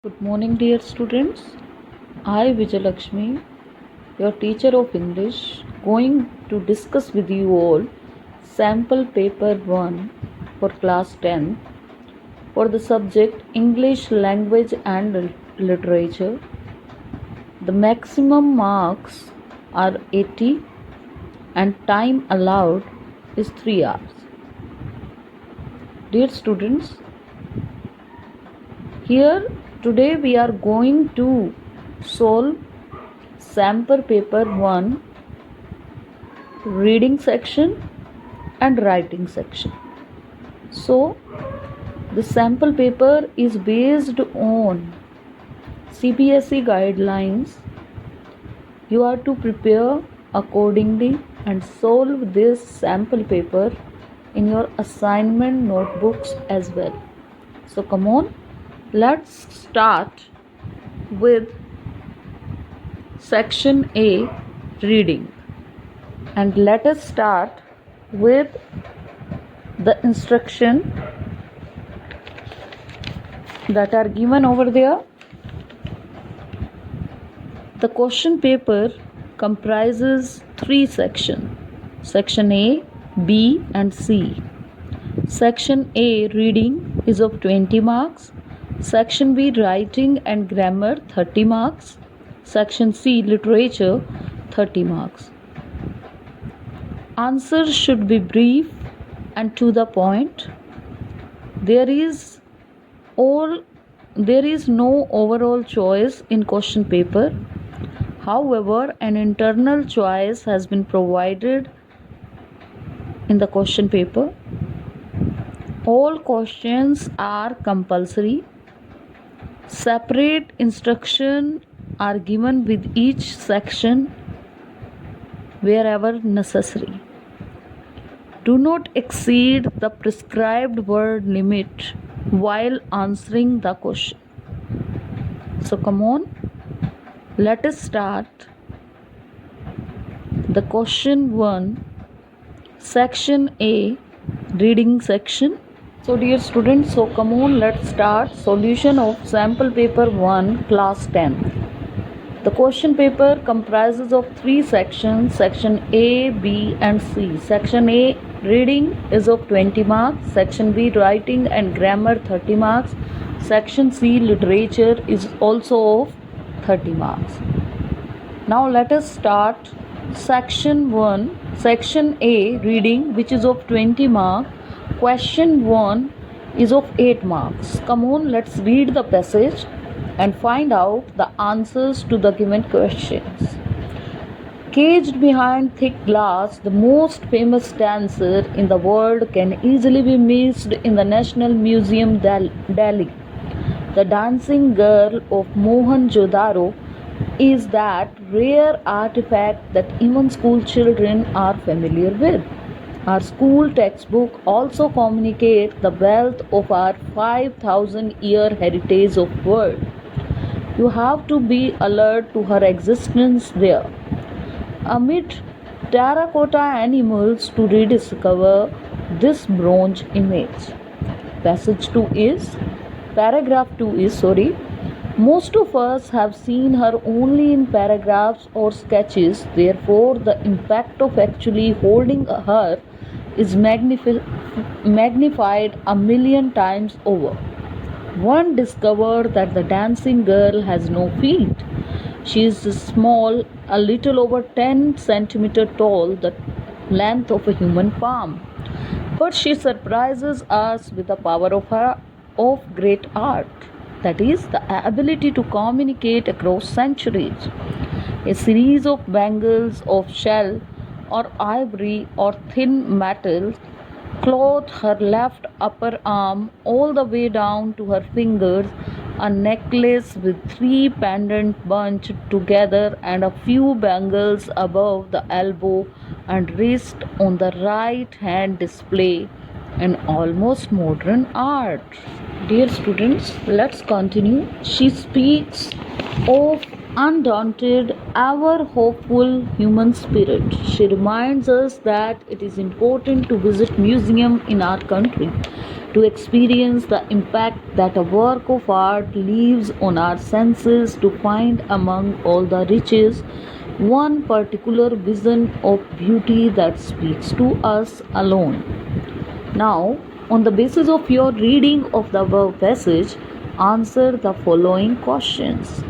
Good morning, dear students. I, Vijayalakshmi, your teacher of English, going to discuss with you all sample paper 1 for class 10 for the subject English language and literature. The maximum marks are 80 and time allowed is 3 hours. Dear students, here today we are going to solve sample paper 1 reading section and writing section. So the sample paper is based on CBSE guidelines. You are to prepare accordingly and solve this sample paper in your assignment notebooks as well. So come on, let's start with section A, reading, and let us start with the instruction that are given over there. The question paper comprises 3 sections, section A, B and C. Section A, reading, is of 20 marks. Section B, writing and grammar, 30 marks. Section C, literature, 30 marks. Answers should be brief and to the point. There is no overall choice in question paper. However, an internal choice has been provided in the question paper. All questions are compulsory. Separate instructions are given with each section wherever necessary. Do not exceed the prescribed word limit while answering the question. So come on, let us start the question 1, section A, reading section. So dear students, so come on, let's start solution of sample paper 1, class 10. The question paper comprises of 3 sections, section A, B and C. Section A, reading, is of 20 marks. Section B, writing and grammar, 30 marks. Section C, literature, is also of 30 marks. Now let us start section 1, section A, reading, which is of 20 marks. Question 1 is of 8 marks. Come on, let's read the passage and find out the answers to the given questions. Caged behind thick glass, the most famous dancer in the world can easily be missed in the National Museum, Delhi. The dancing girl of Mohenjo-daro is that rare artifact that even school children are familiar with. Our school textbook also communicates the wealth of our 5,000-year heritage of world. You have to be alert to her existence there. Amid terracotta animals to rediscover this bronze image. Paragraph 2 is, most of us have seen her only in paragraphs or sketches, therefore the impact of actually holding her is magnified 1,000,000 times over. One discovered that the dancing girl has no feet. She is small, a little over 10 centimeters tall, the length of a human palm. But she surprises us with the power of great art, that is, the ability to communicate across centuries. A series of bangles of shell or ivory or thin metal clothed her left upper arm all the way down to her fingers, a necklace with 3 pendants bunched together and a few bangles above the elbow and wrist on the right hand display an almost modern art. Dear students, let's continue. She speaks of undaunted, ever hopeful human spirit. She reminds us that it is important to visit museums in our country to experience the impact that a work of art leaves on our senses, to find among all the riches one particular vision of beauty that speaks to us alone. Now, on the basis of your reading of the above passage, answer the following questions.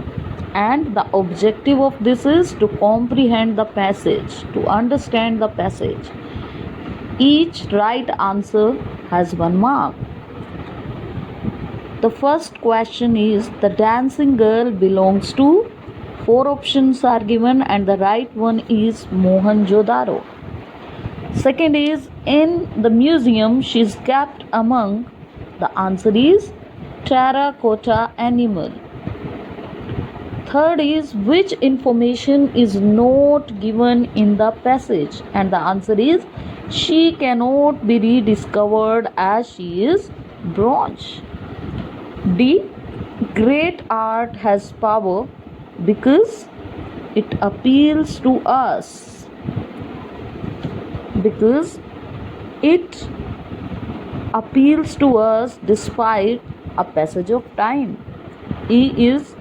And the objective of this is to comprehend the passage, to understand the passage. Each right answer has 1 mark. The first question is, the dancing girl belongs to? 4 options are given and the right one is Mohenjo-daro. Second is, in the museum she is kept among? The answer is terracotta animal. Third is, which information is not given in the passage? And the answer is, she cannot be rediscovered as she is bronze. D, great art has power because it appeals to us. Because it appeals to us despite a passage of time. E is,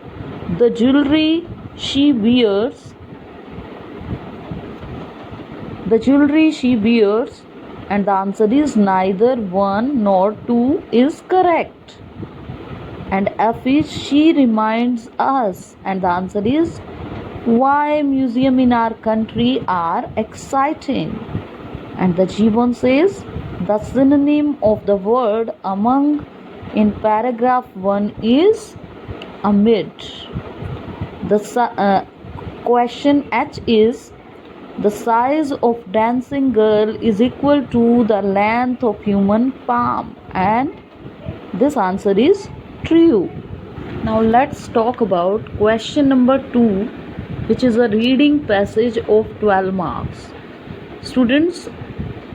the jewelry she wears. The jewelry she wears, and the answer is neither 1 nor 2 is correct. And F is, she reminds us, and the answer is, why museum in our country are exciting. And the G1 says, the synonym of the word among in paragraph 1 is amid. The question H is, the size of dancing girl is equal to the length of human palm, and this answer is true. Now let's talk about question number 2, which is a reading passage of 12 marks. Students,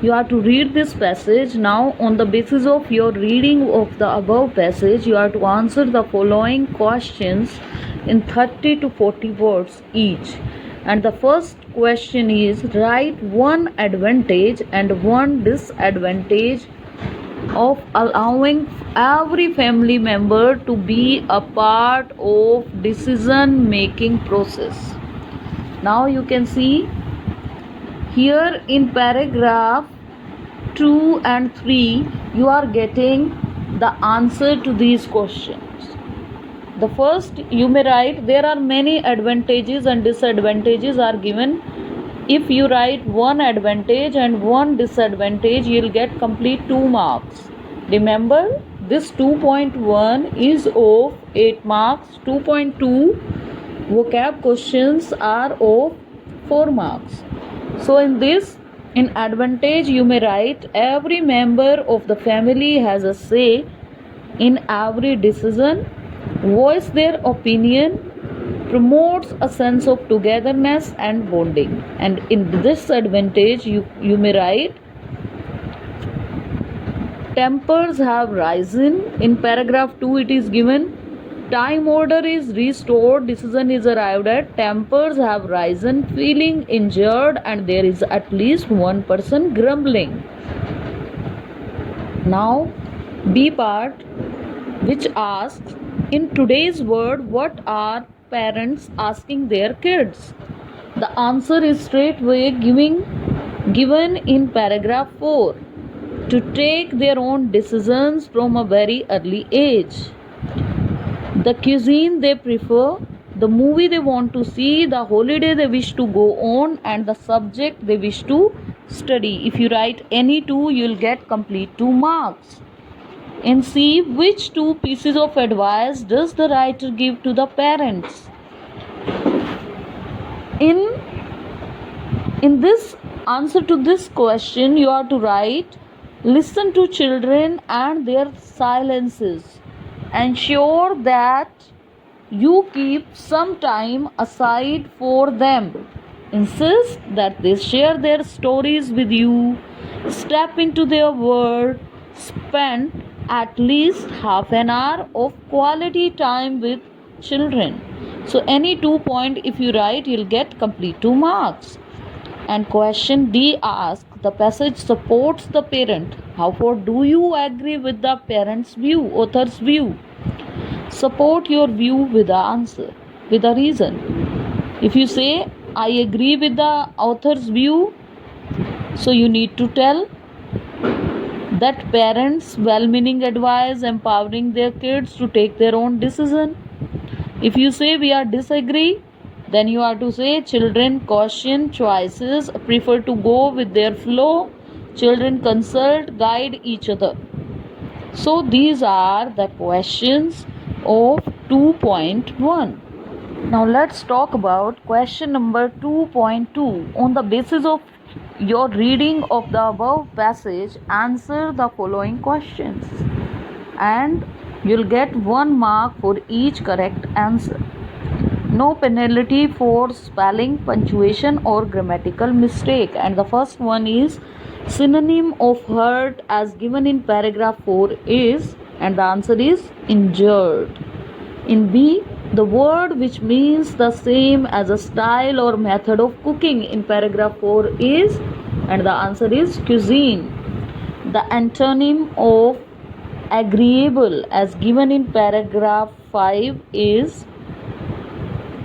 you have to read this passage. Now, on the basis of your reading of the above passage, you have to answer the following questions in 30 to 40 words each. And the first question is, write one advantage and one disadvantage of allowing every family member to be a part of decision making process. Now you can see here in paragraph 2 and 3 you are getting the answer to these questions. The first, you may write, there are many advantages and disadvantages are given. If you write one advantage and one disadvantage, you will get complete 2 marks. Remember, this 2.1 is of 8 marks, 2.2 vocab questions are of 4 marks. So in this, in advantage, you may write, every member of the family has a say in every decision, voice their opinion, promotes a sense of togetherness and bonding. And in disadvantage, you may write, tempers have risen. In paragraph 2 it is given, time order is restored, decision is arrived at, tempers have risen, feeling injured, and there is at least one person grumbling. Now B part, which asks, in today's world, what are parents asking their kids? The answer is straightway given in paragraph 4, to take their own decisions from a very early age. The cuisine they prefer, the movie they want to see, the holiday they wish to go on, and the subject they wish to study. If you write any 2, you will get complete 2 marks. And see, which 2 pieces of advice does the writer give to the parents? In this answer to this question, you are to write, listen to children and their silences. Ensure that you keep some time aside for them. Insist that they share their stories with you. Step into their world. Spend at least half an hour of quality time with children. So any 2 point if you write, you'll get complete 2 marks. And question D asks, The passage supports the parent. How far do you agree with the parent's view, author's view? Support your view with the answer, with a reason. If you say, I agree with the author's view, so you need to tell that parents' well-meaning advice empowering their kids to take their own decision. If you say we are disagree, then you are to say children caution choices, prefer to go with their flow, children consult, guide each other. So these are the questions of 2.1. Now let's talk about question number 2.2. On the basis of your reading of the above passage, answer the following questions and you'll get 1 mark for each correct answer. No penalty for spelling, punctuation or grammatical mistake. And the first one is synonym of hurt as given in paragraph 4 is, and the answer is injured. In B, the word which means the same as a style or method of cooking in paragraph 4 is, and the answer is cuisine. The antonym of agreeable as given in paragraph 5 is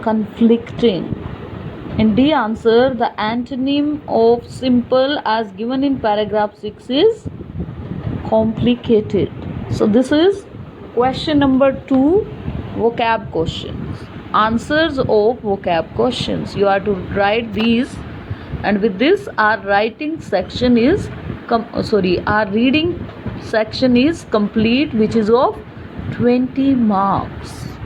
conflicting. In D answer, the antonym of simple as given in paragraph 6 is complicated. So this is question number 2, vocab questions. Answers of vocab questions. You are to write these, and with this our writing section is our reading section is complete, which is of 20 marks.